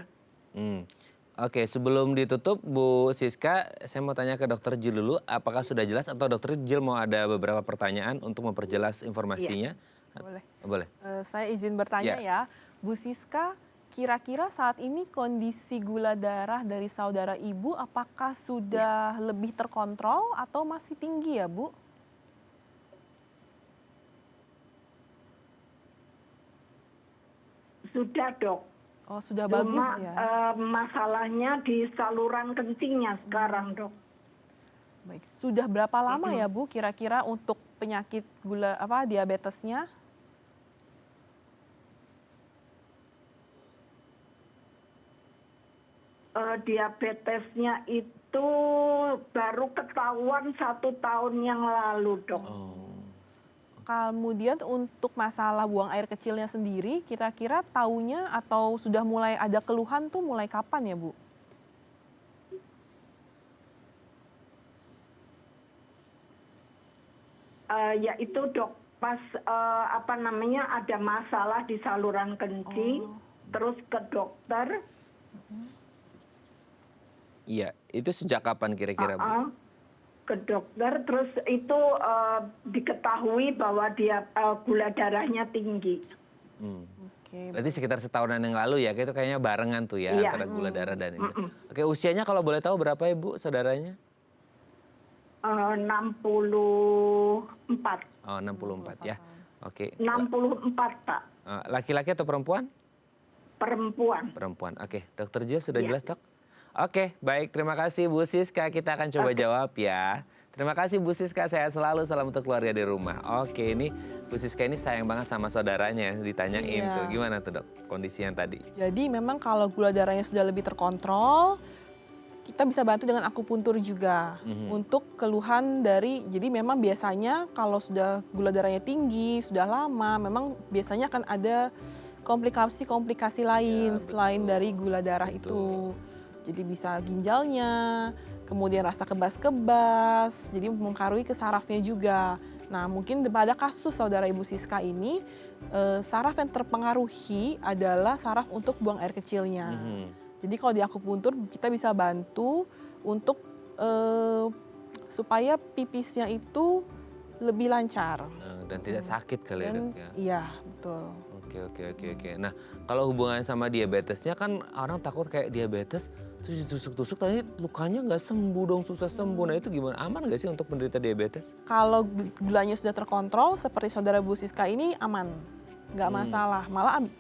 Oke, sebelum ditutup Bu Siska, saya mau tanya ke Dokter Jill dulu, apakah sudah jelas atau Dokter Jill mau ada beberapa pertanyaan untuk memperjelas informasinya? Boleh. Boleh. Saya izin bertanya ya, Bu Siska, kira-kira saat ini kondisi gula darah dari saudara Ibu apakah sudah lebih terkontrol atau masih tinggi ya Bu? Sudah dok. Oh sudah bagus ya. Masalahnya di saluran kencingnya sekarang dok. Baik. Sudah berapa lama ya Bu kira-kira untuk penyakit diabetesnya? Diabetesnya itu baru ketahuan 1 tahun yang lalu dok. Kemudian untuk masalah buang air kecilnya sendiri, kira-kira taunya atau sudah mulai ada keluhan tuh mulai kapan ya Bu? Ya itu dok, pas ada masalah di saluran kencing, terus ke dokter, Iya, itu sejak kapan kira-kira, Bu? Ke dokter, terus itu diketahui bahwa dia gula darahnya tinggi. Oke. Berarti sekitar setahunan yang lalu ya, itu kayaknya barengan tuh ya Iya. antara gula darah dan ini. Oke, usianya kalau boleh tahu berapa ya, Bu, saudaranya? 64. Oh, 64 ya. Oke. 64, Pak. Laki-laki atau perempuan? Perempuan. Perempuan. Oke, Dokter Jill sudah Iya. jelas, Dok? Oke, baik. Terima kasih Bu Siska. Kita akan coba jawab ya. Terima kasih Bu Siska. Sehat selalu. Salam untuk keluarga di rumah. Oke, ini Bu Siska ini sayang banget sama saudaranya. Ditanyain Iya. tuh. Gimana tuh, Dok? Kondisi yang tadi. Jadi memang kalau gula darahnya sudah lebih terkontrol, kita bisa bantu dengan akupuntur juga untuk keluhan dari, jadi memang biasanya kalau sudah gula darahnya tinggi, sudah lama, memang biasanya akan ada komplikasi-komplikasi lain betul. selain dari gula darah Betul. itu. Jadi bisa ginjalnya, kemudian rasa kebas-kebas, jadi mempengaruhi ke sarafnya juga. Nah, mungkin pada kasus saudara Ibu Siska ini, saraf yang terpengaruhi adalah saraf untuk buang air kecilnya. Jadi kalau di akupuntur kita bisa bantu untuk supaya pipisnya itu lebih lancar. Dan tidak sakit kali ya, Dan Dok ya? iya, betul. Oke. Nah, kalau hubungannya sama diabetesnya kan orang takut kayak diabetes terus ditusuk-tusuk tapi lukanya nggak sembuh dong, susah sembuh. Nah, itu gimana? Aman nggak sih untuk penderita diabetes? Kalau gulanya sudah terkontrol seperti saudara Bu Siska ini aman, nggak masalah.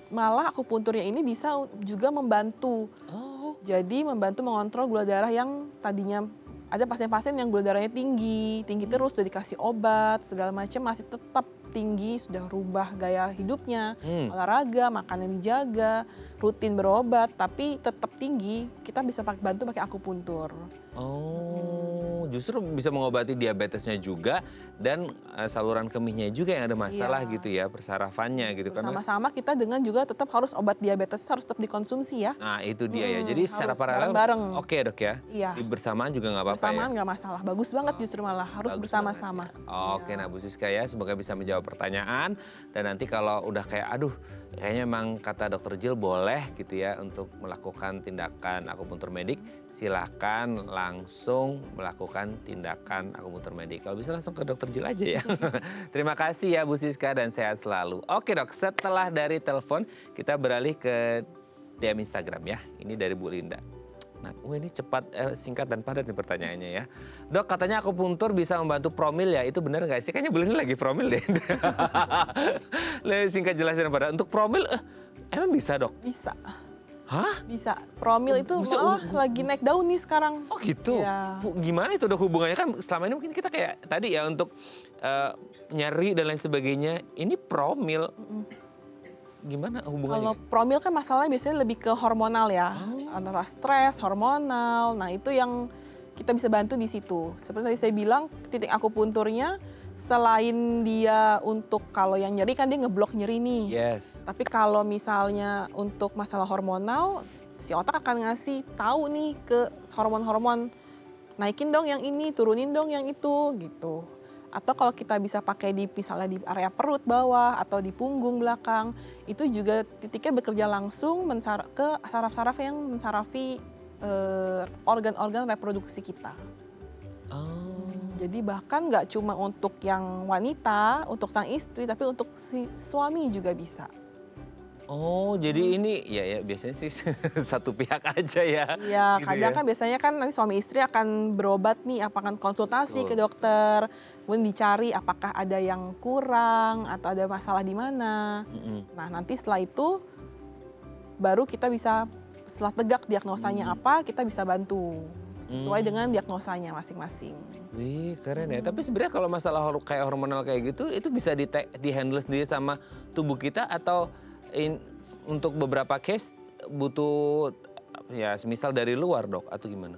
Malah akupunturnya ini bisa juga membantu. Oh. Jadi membantu mengontrol gula darah yang tadinya ada pasien-pasien yang gula darahnya tinggi terus udah dikasih obat segala macam masih tetap tinggi, sudah rubah gaya hidupnya, olahraga, makannya dijaga, rutin berobat tapi tetap tinggi, kita bisa bantu pakai akupuntur. Oh, justru bisa mengobati diabetesnya juga dan saluran kemihnya juga yang ada masalah Iya. gitu ya, persarafannya gitu kan. Sama-sama kita dengan juga tetap harus obat diabetes harus tetap dikonsumsi ya. Nah, itu dia ya. Jadi secara harus paralel bareng-bareng. oke, Dok ya. Iya. Di bersamaan juga nggak apa-apa ya. Bersamaan nggak masalah, bagus banget justru malah harus Bagus bersama-sama. banget ya. Oke, nah Bu Siska ya, semoga bisa menjawab pertanyaan dan nanti kalau udah kayak aduh kayaknya emang kata Dokter Jill boleh gitu ya untuk melakukan tindakan akupuntur medik, silakan langsung melakukan tindakan akupuntur medik. Kalau bisa langsung ke Dokter Jill aja ya. Terima kasih ya Bu Siska dan sehat selalu. Oke, Dok, setelah dari telepon kita beralih ke DM Instagram ya. Ini dari Bu Linda. Nah, ini cepat, singkat dan padat nih pertanyaannya ya. Dok, katanya akupuntur bisa membantu promil ya, itu benar nggak sih? Kayaknya Bu Linda lagi promil deh. Singkat jelasin padat. Untuk promil, emang bisa, Dok? Bisa. Hah? Bisa. Promil itu Maksudnya, malah lagi naik daun nih sekarang. Oh gitu? Iya. Bu, gimana itu, Dok, hubungannya? Kan selama ini mungkin kita kayak tadi ya untuk nyeri dan lain sebagainya. Ini promil. Gimana hubungannya? Kalau promil kan masalahnya biasanya lebih ke hormonal ya. Antara stres, hormonal. Nah, itu yang kita bisa bantu di situ. Seperti tadi saya bilang, titik akupunturnya selain dia untuk kalau yang nyeri kan dia ngeblok nyeri nih. Yes. Tapi kalau misalnya untuk masalah hormonal, si otak akan ngasih tahu nih ke hormon-hormon, naikin dong yang ini, turunin dong yang itu gitu. Atau kalau kita bisa pakai di misalnya di area perut bawah atau di punggung belakang, itu juga titiknya bekerja langsung ke saraf-saraf yang mensarafi organ-organ reproduksi kita. Jadi bahkan nggak cuma untuk yang wanita, untuk sang istri, tapi untuk si suami juga bisa. Oh, jadi ini ya biasanya sih satu pihak aja ya. Iya, gitu kadang ya. kan biasanya kan nanti suami istri akan berobat nih, akan konsultasi ke dokter, kemudian dicari apakah ada yang kurang atau ada masalah di mana. Nah, nanti setelah itu baru kita bisa, setelah tegak diagnosanya apa, kita bisa bantu sesuai dengan diagnosanya masing-masing. Wih, keren ya. Tapi sebenarnya kalau masalah kayak hormonal kayak gitu, itu bisa di-handle sendiri sama tubuh kita atau untuk beberapa case butuh ya semisal dari luar, Dok, atau gimana?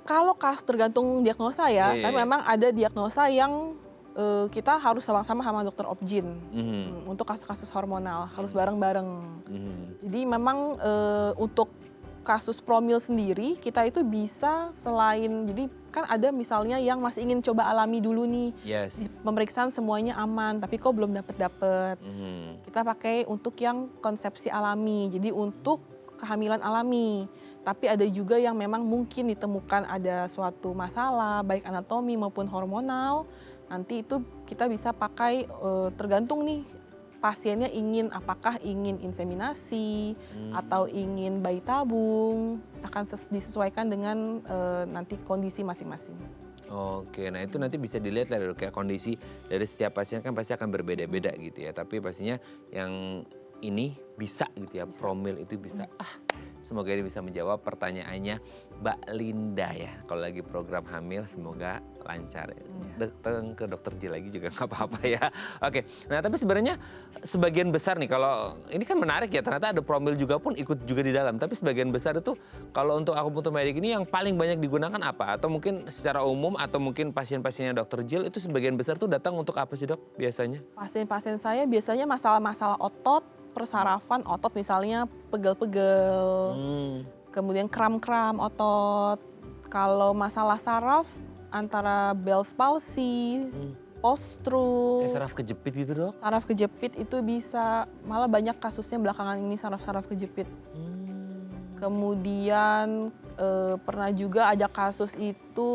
Kalau tergantung diagnosa ya, Iya. tapi memang ada diagnosa yang kita harus sama-sama sama dokter Obgyn untuk kasus-kasus hormonal, harus bareng-bareng. Jadi memang untuk kasus promil sendiri kita itu bisa selain, jadi kan ada misalnya yang masih ingin coba alami dulu nih, Yes. pemeriksaan semuanya aman tapi kok belum dapet. Kita pakai untuk yang konsepsi alami, jadi untuk kehamilan alami. Tapi ada juga yang memang mungkin ditemukan ada suatu masalah, baik anatomi maupun hormonal. Nanti itu kita bisa pakai tergantung nih pasiennya apakah ingin inseminasi atau ingin bayi tabung, akan disesuaikan dengan nanti kondisi masing-masing. Oke, nah itu nanti bisa dilihat lah dok ya, kondisi dari setiap pasien kan pasti akan berbeda-beda gitu ya. Tapi pastinya yang ini bisa gitu ya, promil itu bisa. Semoga ini bisa menjawab pertanyaannya Mbak Linda ya. Kalau lagi program hamil semoga lancar. Datang ke dokter Jill lagi juga nggak apa-apa ya. Oke, nah tapi sebenarnya sebagian besar nih kalau ini kan menarik ya, ternyata ada promil juga pun ikut juga di dalam. Tapi sebagian besar itu kalau untuk akupunktur medik ini yang paling banyak digunakan apa? Atau mungkin secara umum atau mungkin pasien-pasiennya dokter Jill itu sebagian besar tuh datang untuk apa sih dok biasanya? Pasien-pasien saya biasanya masalah-masalah otot, persarafan otot misalnya pegel-pegel, kemudian kram-kram otot. Kalau masalah saraf antara Bell's palsy, postrus. Saraf kejepit gitu dok? Saraf kejepit itu bisa, malah banyak kasusnya belakangan ini saraf-saraf kejepit. Kemudian pernah juga ada kasus itu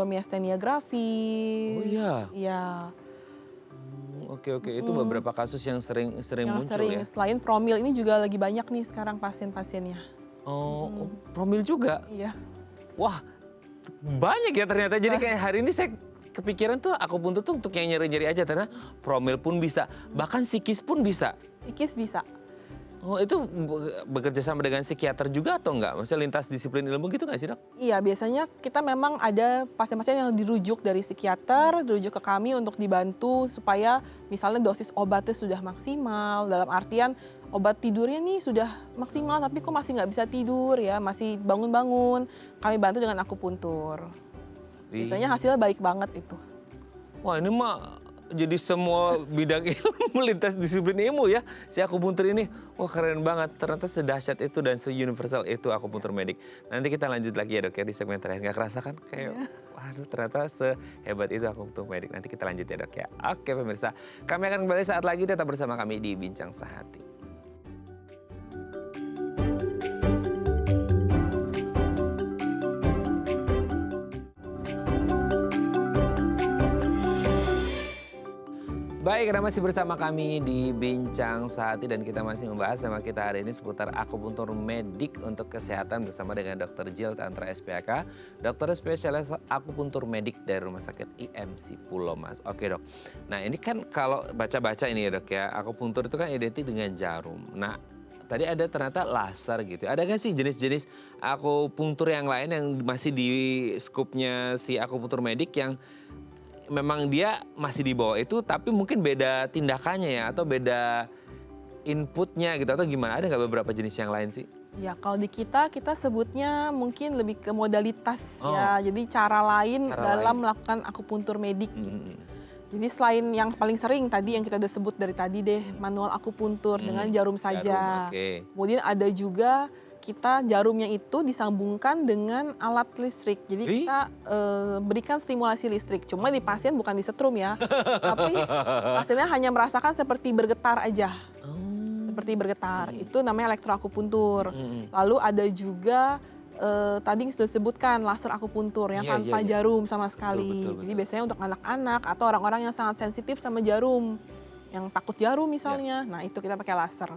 miastenia gravis. Oh iya? Iya. Oke, itu beberapa kasus yang sering Yang muncul sering, ya? selain promil ini juga lagi banyak nih sekarang pasien-pasiennya. Oh, promil juga? Iya. Wah, banyak ya ternyata. Jadi kayak hari ini saya kepikiran tuh akupunktur tuh untuk yang nyeri-nyeri aja. Ternyata promil pun bisa, bahkan psikis pun bisa. Psikis bisa. Oh, itu bekerja sama dengan psikiater juga atau enggak? Maksudnya lintas disiplin ilmu gitu nggak sih dok? Iya, biasanya kita memang ada pasien-pasien yang dirujuk dari psikiater, dirujuk ke kami untuk dibantu supaya misalnya dosis obatnya sudah maksimal. Dalam artian obat tidurnya nih sudah maksimal tapi kok masih nggak bisa tidur ya, masih bangun-bangun. Kami bantu dengan akupuntur. Biasanya hasilnya baik banget itu. Wah, ini mah jadi semua bidang ilmu lintas disiplin ilmu ya. Si akupunktur ini, wah keren banget. Ternyata sedahsyat itu dan se-universal itu akupunktur medik. Nanti kita lanjut lagi ya dok ya di segmen terakhir. Nggak kerasa kan? Kayak, waduh ternyata sehebat itu akupunktur medik. Nanti kita lanjut ya dok ya. Oke pemirsa, kami akan kembali saat lagi. Tetap bersama kami di Bincang Sehati. Baik, Anda masih bersama kami di Bincang Sehati dan kita masih membahas tema kita hari ini seputar akupunktur medik untuk kesehatan bersama dengan Dr. Jill Tantra SPAK, dokter spesialis akupunktur medik dari Rumah Sakit IMC Pulau Mas. Oke dok, nah ini kan kalau baca-baca ini ya dok ya, akupunktur itu kan identik dengan jarum. Nah tadi ada ternyata laser gitu. Ada nggak sih jenis-jenis akupunktur yang lain yang masih di skupnya si akupunktur medik yang memang dia masih di bawah itu tapi mungkin beda tindakannya ya atau beda inputnya gitu atau gimana? Ada nggak beberapa jenis yang lain sih? Ya kalau di kita sebutnya mungkin lebih ke modalitas ya. Jadi cara lain dalam melakukan akupunktur medik gitu. Jadi selain yang paling sering tadi yang kita udah sebut dari tadi deh, manual akupunktur dengan jarum saja. Kemudian ada juga kita jarumnya itu disambungkan dengan alat listrik. Jadi kita berikan stimulasi listrik. Cuma di pasien bukan disetrum ya. Tapi pasiennya hanya merasakan seperti bergetar aja. Seperti bergetar. Itu namanya elektroakupuntur. Lalu ada juga tadi yang sudah disebutkan laser akupuntur yang tanpa jarum sama sekali. Betul. Jadi biasanya untuk anak-anak atau orang-orang yang sangat sensitif sama jarum. Yang takut jarum misalnya, nah itu kita pakai laser.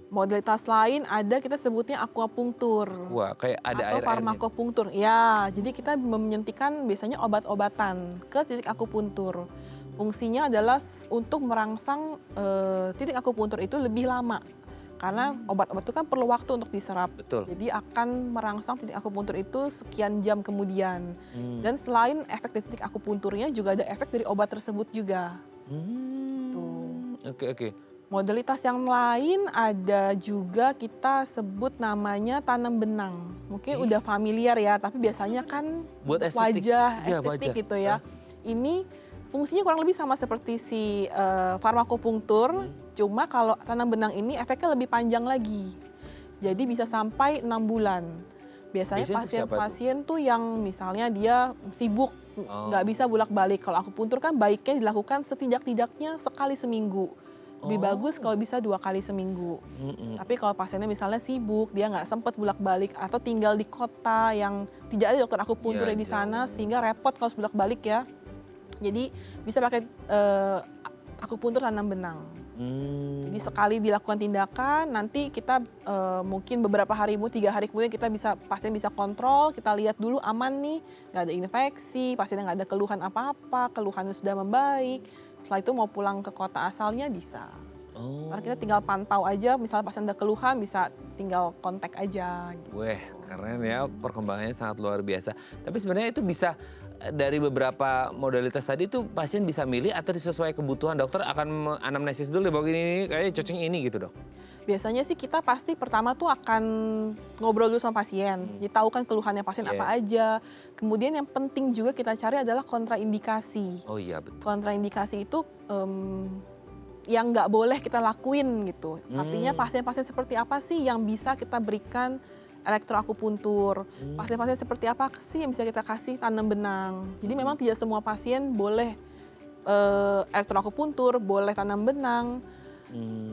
Modalitas lain ada kita sebutnya akupunktur. Wah, kayak ada atau farmakopunktur. Ya, jadi kita menyuntikkan biasanya obat-obatan ke titik akupuntur. Fungsinya adalah untuk merangsang titik akupuntur itu lebih lama. Karena obat-obat itu kan perlu waktu untuk diserap. Betul. Jadi akan merangsang titik akupuntur itu sekian jam kemudian. Dan selain efek dari titik akupunturnya juga ada efek dari obat tersebut juga. Oke. Modalitas yang lain ada juga kita sebut namanya tanam benang. Mungkin udah familiar ya, tapi biasanya kan buat estetik. Estetik gitu ya. Ini fungsinya kurang lebih sama seperti si farmakopunktur, cuma kalau tanam benang ini efeknya lebih panjang lagi. Jadi bisa sampai 6 bulan. Biasanya pasien-pasien tuh yang misalnya dia sibuk, nggak bisa bolak-balik. Kalau akupuntur kan baiknya dilakukan setidak-tidaknya sekali seminggu. Lebih bagus kalau bisa 2 kali seminggu. Tapi kalau pasiennya misalnya sibuk, dia nggak sempet bolak-balik atau tinggal di kota yang tidak ada dokter akupuntur Iya, di sana, jauh. sehingga repot kalau harus bolak-balik ya. Jadi bisa pakai akupuntur tanam benang. Jadi sekali dilakukan tindakan, nanti kita mungkin beberapa hari, 3 hari kemudian pasien bisa kontrol, kita lihat dulu aman nih, nggak ada infeksi, pasiennya nggak ada keluhan apa-apa, keluhannya sudah membaik. Setelah itu mau pulang ke kota asalnya bisa. Karena kita tinggal pantau aja, misalnya pasien ada keluhan bisa tinggal kontak aja. Gitu. Weh, keren ya, perkembangannya sangat luar biasa. Tapi sebenarnya itu bisa dari beberapa modalitas tadi tuh pasien bisa milih atau sesuai kebutuhan dokter akan anamnesis dulu bahwa ini kayaknya cocoknya ini gitu dok. Biasanya sih kita pasti pertama tuh akan ngobrol dulu sama pasien, jadi tahu kan keluhannya pasien apa aja. Kemudian yang penting juga kita cari adalah kontraindikasi. Oh iya betul. Kontraindikasi itu yang nggak boleh kita lakuin gitu. Artinya pasien-pasien seperti apa sih yang bisa kita berikan elektroakupuntur. Pasien-pasien seperti apa sih yang bisa kita kasih tanam benang. Jadi memang tidak semua pasien boleh elektroakupuntur, boleh tanam benang.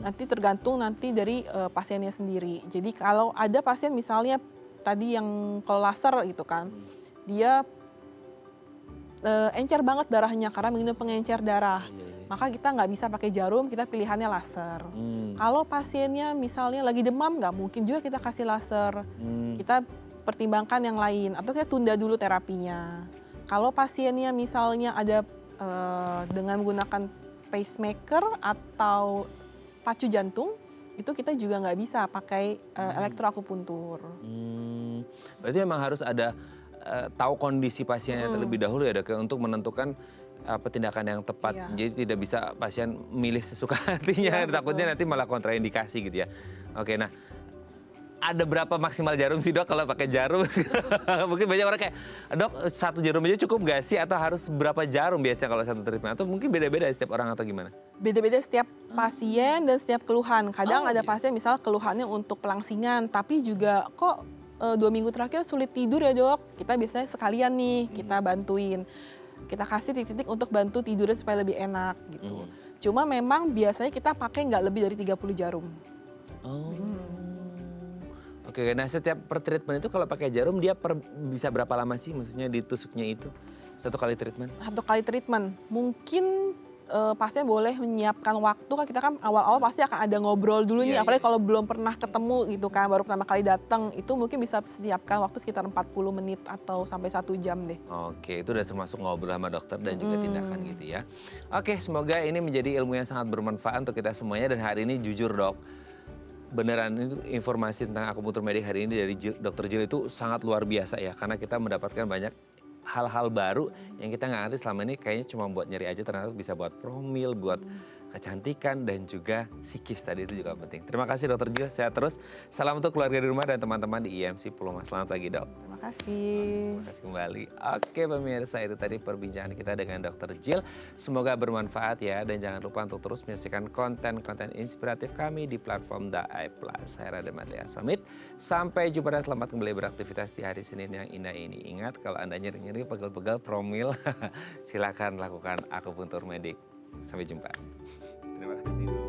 Nanti tergantung dari pasiennya sendiri. Jadi kalau ada pasien misalnya tadi yang kalau laser gitu kan, dia encer banget darahnya karena minum pengencer darah. Maka kita nggak bisa pakai jarum, kita pilihannya laser. Kalau pasiennya misalnya lagi demam, nggak mungkin juga kita kasih laser. Kita pertimbangkan yang lain, atau kita tunda dulu terapinya. Kalau pasiennya misalnya ada dengan menggunakan pacemaker atau pacu jantung, itu kita juga nggak bisa pakai elektroakupuntur. Berarti memang harus ada tahu kondisi pasiennya terlebih dahulu ya dok, untuk menentukan tindakan yang tepat. Iya. Jadi tidak bisa pasien milih sesuka hatinya, takutnya nanti malah kontraindikasi gitu ya. Oke, nah ada berapa maksimal jarum sih dok kalau pakai jarum? Mungkin banyak orang kayak, dok 1 jarum aja cukup nggak sih atau harus berapa jarum biasanya kalau satu treatment? Atau mungkin beda-beda setiap orang atau gimana? Beda-beda setiap pasien dan setiap keluhan. Kadang ada pasien misal keluhannya untuk pelangsingan, tapi juga kok 2 minggu terakhir sulit tidur ya dok. Kita biasanya sekalian nih kita bantuin. Kita kasih titik-titik untuk bantu tidurnya supaya lebih enak gitu. Cuma memang biasanya kita pakai nggak lebih dari 30 jarum. Oke, nah setiap per treatment itu kalau pakai jarum dia bisa berapa lama sih maksudnya ditusuknya itu? 1 kali treatment? 1 kali treatment. Mungkin pasien boleh menyiapkan waktu, kan kita kan awal-awal pasti akan ada ngobrol dulu nih, apalagi kalau belum pernah ketemu gitu kan, baru pertama kali datang, itu mungkin bisa siapkan waktu sekitar 40 menit atau sampai 1 jam deh. Oke, itu udah termasuk ngobrol sama dokter dan juga tindakan gitu ya. Oke, semoga ini menjadi ilmu yang sangat bermanfaat untuk kita semuanya dan hari ini jujur dok, beneran itu informasi tentang akupuntur medik hari ini dari Dr. Jill itu sangat luar biasa ya, karena kita mendapatkan banyak hal-hal baru yang kita nggak ngerti selama ini, kayaknya cuma buat nyeri aja, ternyata bisa buat promil, buat kecantikan dan juga psikis tadi itu juga penting. Terima kasih Dr. Jill, sehat terus. Salam untuk keluarga di rumah dan teman-teman di IMC Pulma. Selamat pagi dok. Terima kasih. Terima kasih kembali. Oke pemirsa, itu tadi perbincangan kita dengan Dr. Jill. Semoga bermanfaat ya, dan jangan lupa untuk terus menyaksikan konten-konten inspiratif kami di platform Daai Plus. Saya Raden Madlias pamit. Sampai jumpa dan selamat kembali beraktivitas di hari Senin yang indah ini. Ingat kalau Anda nyeri-nyeri, pegel-pegel, promil, silakan lakukan akupuntur medik. Sampai jumpa. Terima kasih.